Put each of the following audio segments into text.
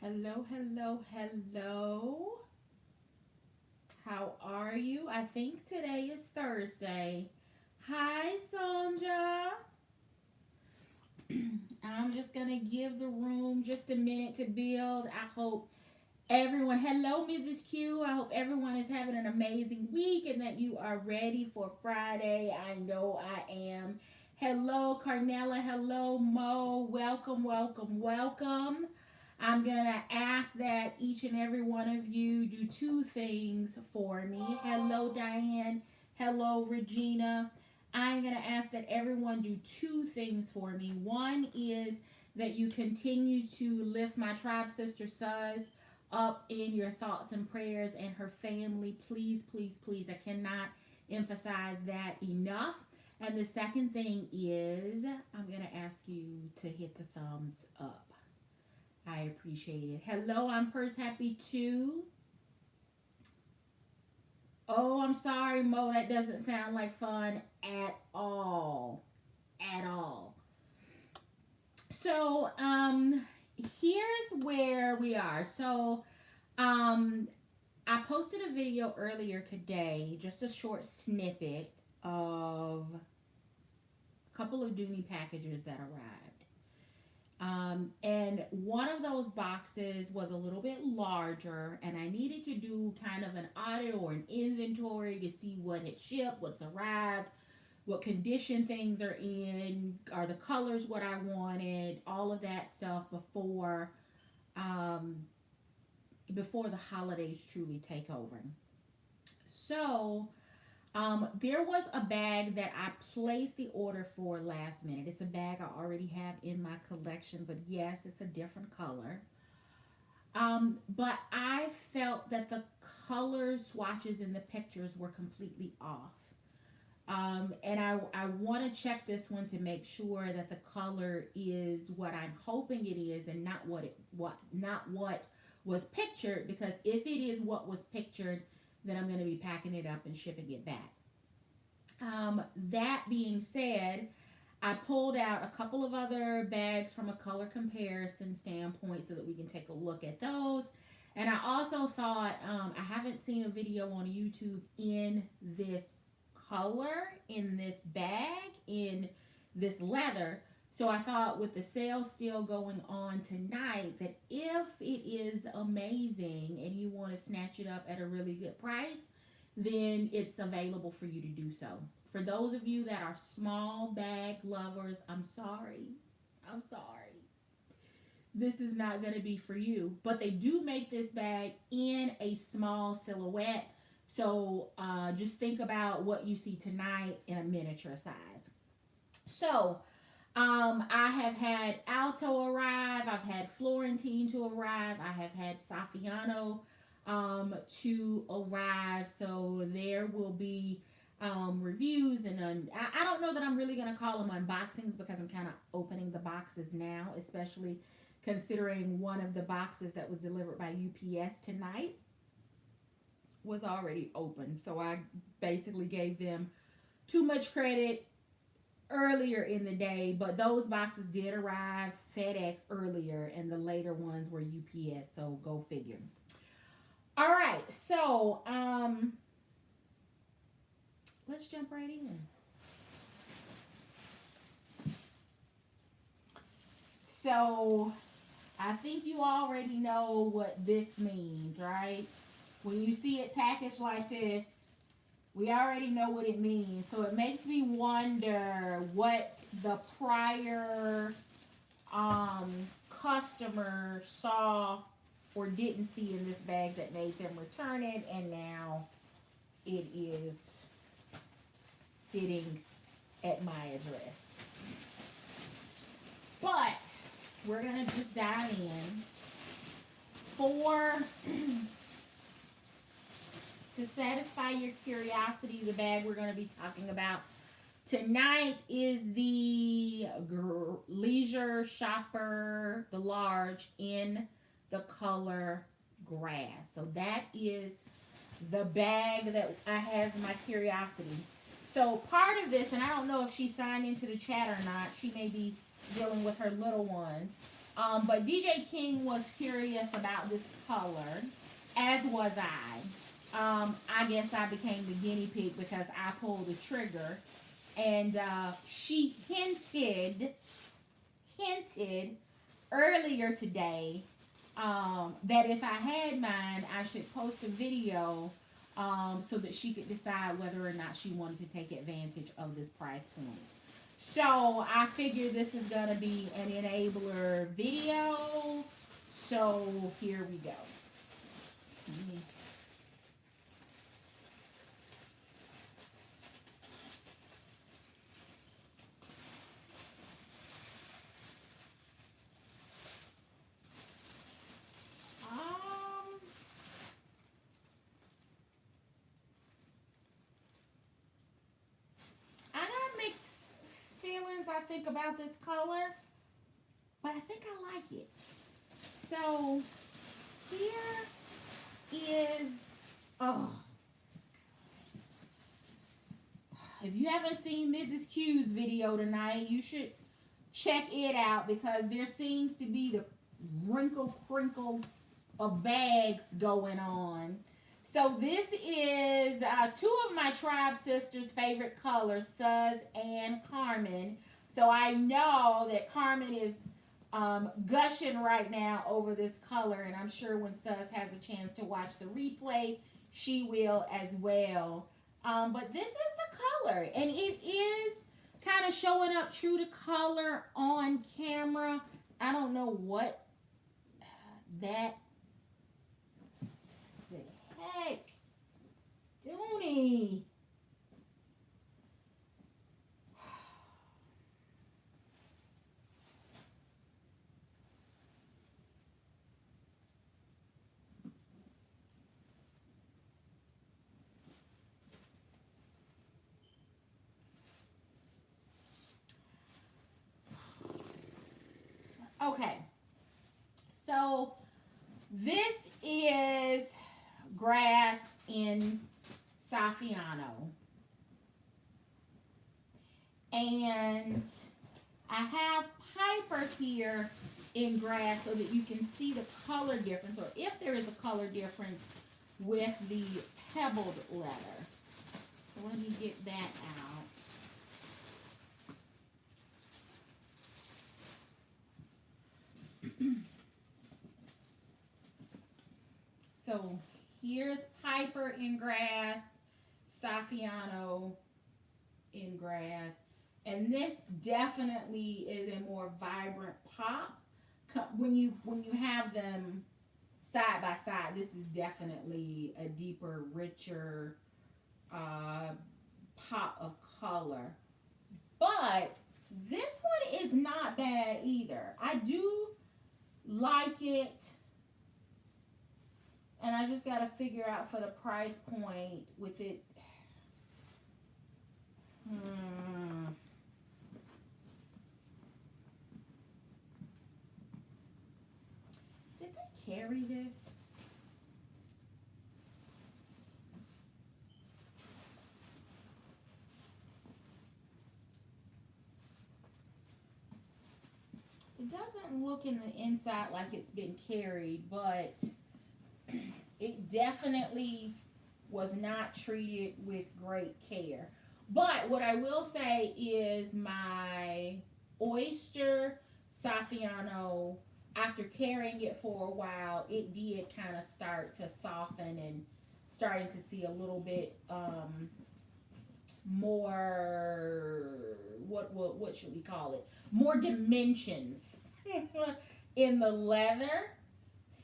Hello, hello, hello. How are you? I think today is Thursday. Hi, Sonja. I'm just going to give the room just a minute to build. I hope everyone, hello, Mrs. Q. I hope everyone is having an amazing week and that you are ready for Friday. I know I am. Hello, Carnella. Hello, Mo. Welcome, welcome, welcome. I'm going to ask that each and every one of you do two things for me. Hello, Diane. Hello, Regina. I'm going to ask that everyone do two things for me. One is that you continue to lift my tribe sister Suz up in your thoughts and prayers and her family. Please, please, please. I cannot emphasize that enough. And the second thing is I'm going to ask you to hit the thumbs up. I appreciate it. Hello, I'm Purse Happy too. Oh, I'm sorry, Mo. That doesn't sound like fun at all. At all. So, here's where we are. So, um, I posted a video earlier today, just a short snippet of a couple of Dooney packages that arrived. And one of those boxes was a little bit larger, and I needed to do kind of an audit or an inventory to see what had shipped, what's arrived, what condition things are in, are the colors what I wanted, all of that stuff um, before the holidays truly take over. So there was a bag that I placed the order for last minute. It's a bag I already have in my collection, but yes, it's a different color. But I felt that the color swatches in the pictures were completely off. And I want to check this one to make sure that the color is what I'm hoping it is and not what was pictured, because if it is what was pictured, then I'm going to be packing it up and shipping it back. That being said, I pulled out a couple of other bags from a color comparison standpoint so that we can take a look at those. And I also thought, I haven't seen a video on YouTube in this color, in this bag, in this leather. So I thought, with the sale still going on tonight, that if it is amazing and you want to snatch it up at a really good price, then it's available for you to do so. For those of you that are small bag lovers, I'm sorry. I'm sorry. This is not going to be for you. But they do make this bag in a small silhouette. So just think about what you see tonight in a miniature size. So I have had Alto arrive. I've had Florentine to arrive. I have had Saffiano to arrive. So there will be reviews and I don't know that I'm really going to call them unboxings, because I'm kind of opening the boxes now, especially considering one of the boxes that was delivered by UPS tonight was already open. So I basically gave them too much credit earlier in the day, but those boxes did arrive FedEx earlier and the later ones were UPS, so go figure. All right, so let's jump right in. So I think you already know what this means, right? When you see it packaged like this, we already know what it means. So it makes me wonder what the prior customer saw or didn't see in this bag that made them return it, and now it is sitting at my address. But we're gonna just dive in. For to satisfy your curiosity, the bag we're going to be talking about tonight is the Leisure Shopper, the large, in the color grass. So that is the bag that has my curiosity. So part of this, and I don't know if she signed into the chat or not, she may be dealing with her little ones. But DJ King was curious about this color, as was I. I guess I became the guinea pig because I pulled the trigger, and she hinted earlier today that if I had mine, I should post a video so that she could decide whether or not she wanted to take advantage of this price point. So I figured this is going to be an enabler video. So here we go. I got mixed feelings, I think, about this color, but I think I like it. So here is, oh, if you haven't seen Mrs. Q's video tonight, you should check it out because there seems to be the crinkle of bags going on. So this is two of my tribe sisters' favorite colors, Suz and Carmen. So I know that Carmen is gushing right now over this color, and I'm sure when Suz has a chance to watch the replay, she will as well. But this is the color, and it is kind of showing up true to color on camera. I don't know what that the heck, Dooney. Okay, so this is grass in Saffiano, and I have Piper here in grass so that you can see the color difference, or if there is a color difference with the pebbled leather. So let me get that out. So here's Piper in grass, Saffiano in grass, and this definitely is a more vibrant pop. When you have them side by side, this is definitely a deeper, richer pop of color. But this one is not bad either. I do like it. And I just got to figure out for the price point with it. Did they carry this? It doesn't look in the inside like it's been carried, but it definitely was not treated with great care. But what I will say is my oyster Saffiano, after carrying it for a while, it did kind of start to soften and starting to see a little bit more, what should we call it? More dimensions in the leather.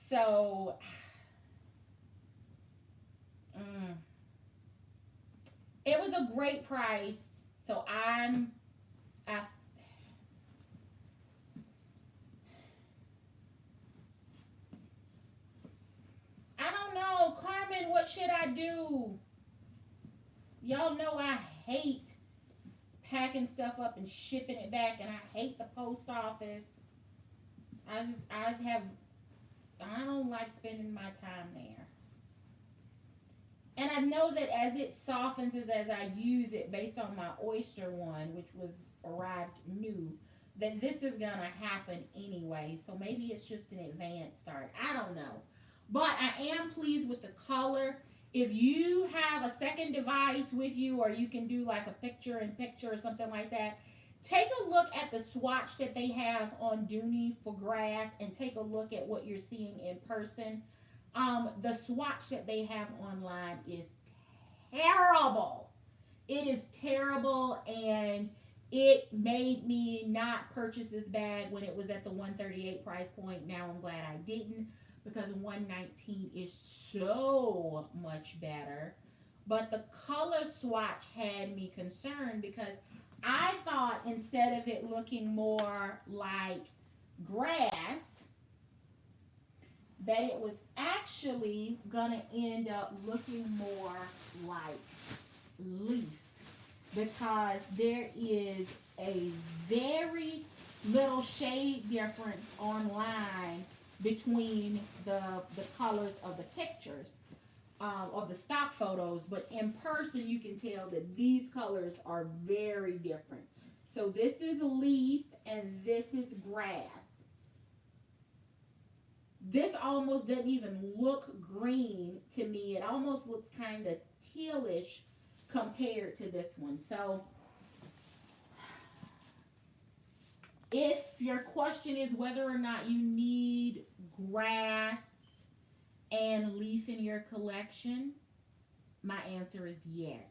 So it was a great price. So I don't know, Carmen, what should I do? Y'all know I hate packing stuff up and shipping it back, and I hate the post office. I don't like spending my time there. And I know that as it softens as I use it based on my oyster one, which was arrived new, that this is gonna happen anyway. So maybe it's just an advanced start. I don't know. But I am pleased with the color. If you have a second device with you, or you can do like a picture in picture or something like that, take a look at the swatch that they have on Dooney for grass, and take a look at what you're seeing in person. The swatch that they have online is terrible. It is terrible, and it made me not purchase this bag when it was at the 138 price point. Now I'm glad I didn't, because 119 is so much better. But the color swatch had me concerned, because I thought instead of it looking more like grass, that it was actually gonna end up looking more like leaf, because there is a very little shade difference online between the colors of the pictures, of the stock photos, but in person you can tell that these colors are very different. So this is leaf and this is grass. This almost doesn't even look green to me. It almost looks kind of tealish compared to this one. So if your question is whether or not you need grass and leaf in your collection, my answer is yes.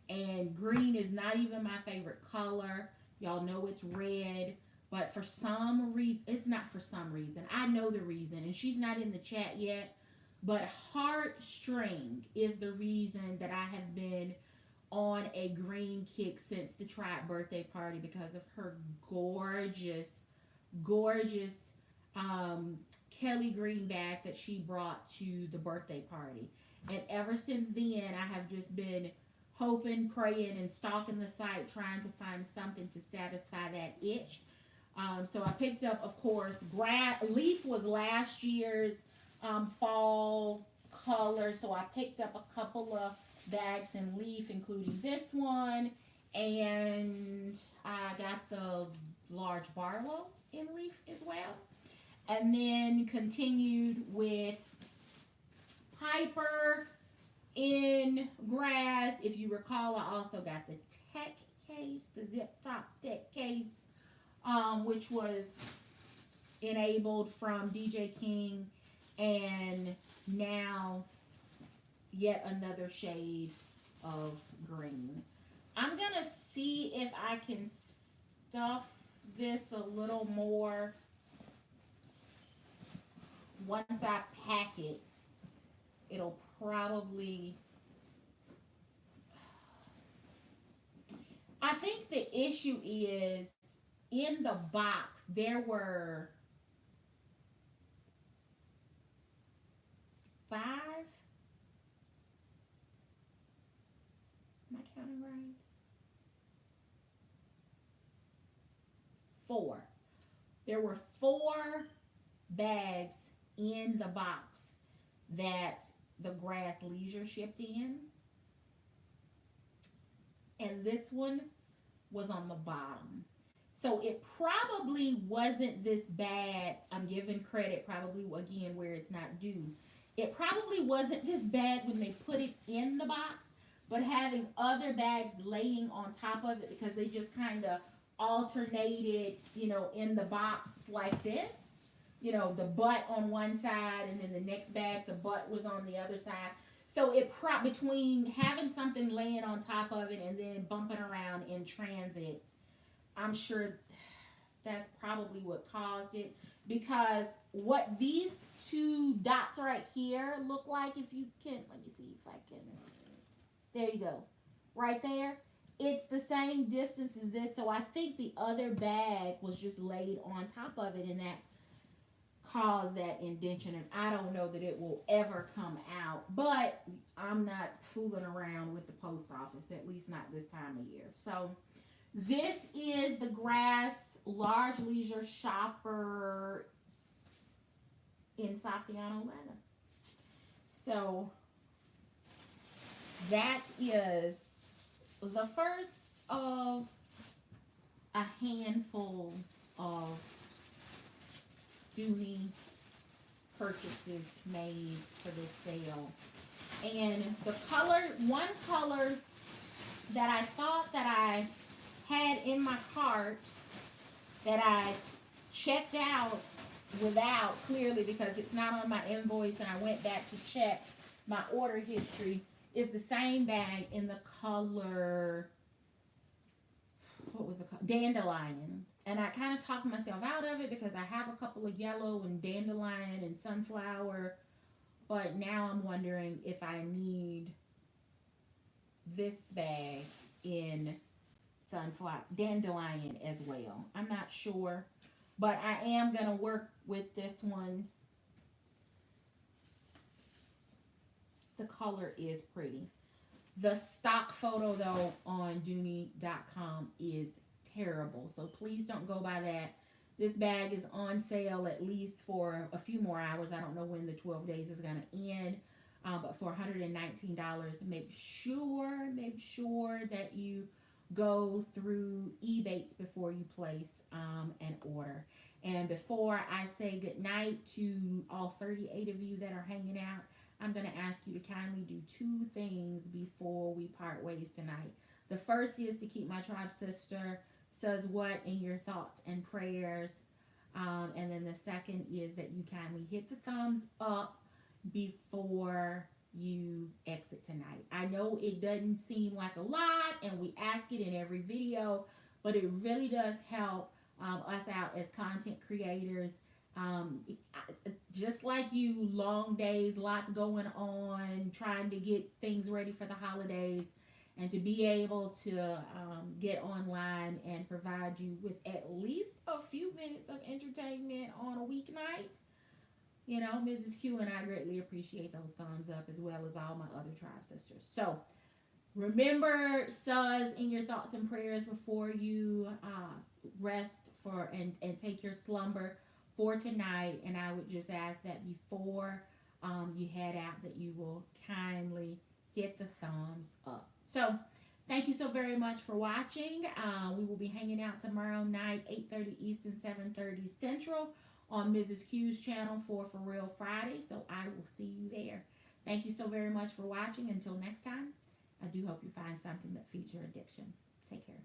And green is not even my favorite color. Y'all know it's red, but for some reason, it's not for some reason. I know the reason, and she's not in the chat yet, but heartstring is the reason that I have been on a green kick since the Tribe birthday party, because of her gorgeous, gorgeous Kelly green bag that she brought to the birthday party. And ever since then, I have just been hoping, praying, and stalking the site trying to find something to satisfy that itch. So I picked up, of course, leaf was last year's fall color. So I picked up a couple of bags in leaf, including this one, and I got the large Barlow in leaf as well. And then continued with Piper in grass. If you recall, I also got the tech case, the zip top tech case, which was enabled from DJ King, and now yet another shade of green. I'm gonna see if I can stuff this a little more once I pack it. It'll probably, I think the issue is in the box there were 5. Am I counting right? 4. There were 4 bags in the box that the grass leisure shipped in. And this one was on the bottom. So it probably wasn't this bad. I'm giving credit probably again where it's not due. It probably wasn't this bad when they put it in the box, but having other bags laying on top of it, because they just kind of alternated, in the box like this. The butt on one side, and then the next bag, the butt was on the other side. So it between having something laying on top of it and then bumping around in transit, I'm sure that's probably what caused it. Because what these 2 dots right here look like, if you can, let me see if I can, there you go, right there. It's the same distance as this, so I think the other bag was just laid on top of it, and that caused that indentation. And I don't know that it will ever come out, but I'm not fooling around with the post office, at least not this time of year. So this is the grass large leisure shopper in Saffiano leather. So that is the first of a handful of Dooney purchases made for this sale. And the color, one color that I thought that I had in my cart that I checked out without clearly because it's not on my invoice and I went back to check my order history is the same bag in the color, what was the color? Dandelion. And I kind of talked myself out of it because I have a couple of yellow and dandelion and sunflower. But now I'm wondering if I need this bag in sunflower, dandelion as well. I'm not sure. But I am going to work with this one. The color is pretty. The stock photo, though, on Dooney.com is terrible. So please don't go by that. This bag is on sale at least for a few more hours. I don't know when the 12 days is going to end. But for $119, make sure that you go through eBates before you place an order. And before I say goodnight to all 38 of you that are hanging out, I'm going to ask you to kindly do two things before we part ways tonight. The first is to keep my tribe sister says what in your thoughts and prayers. And then the second is that you kindly hit the thumbs up before you exit tonight. I know it doesn't seem like a lot and we ask it in every video, but it really does help us out as content creators. Just like you, long days, lots going on, trying to get things ready for the holidays, and to be able to get online and provide you with at least a few minutes of entertainment on a weeknight. You know, Mrs. Q and I greatly appreciate those thumbs up as well as all my other tribe sisters. So remember, Suz, in your thoughts and prayers before you rest for and take your slumber for tonight. And I would just ask that before you head out that you will kindly hit the thumbs up. So thank you so very much for watching. We will be hanging out tomorrow night, 8:30 Eastern, 7:30 Central on Mrs. Q's channel for Real Friday. So I will see you there. Thank you so very much for watching. Until next time, I do hope you find something that feeds your addiction. Take care.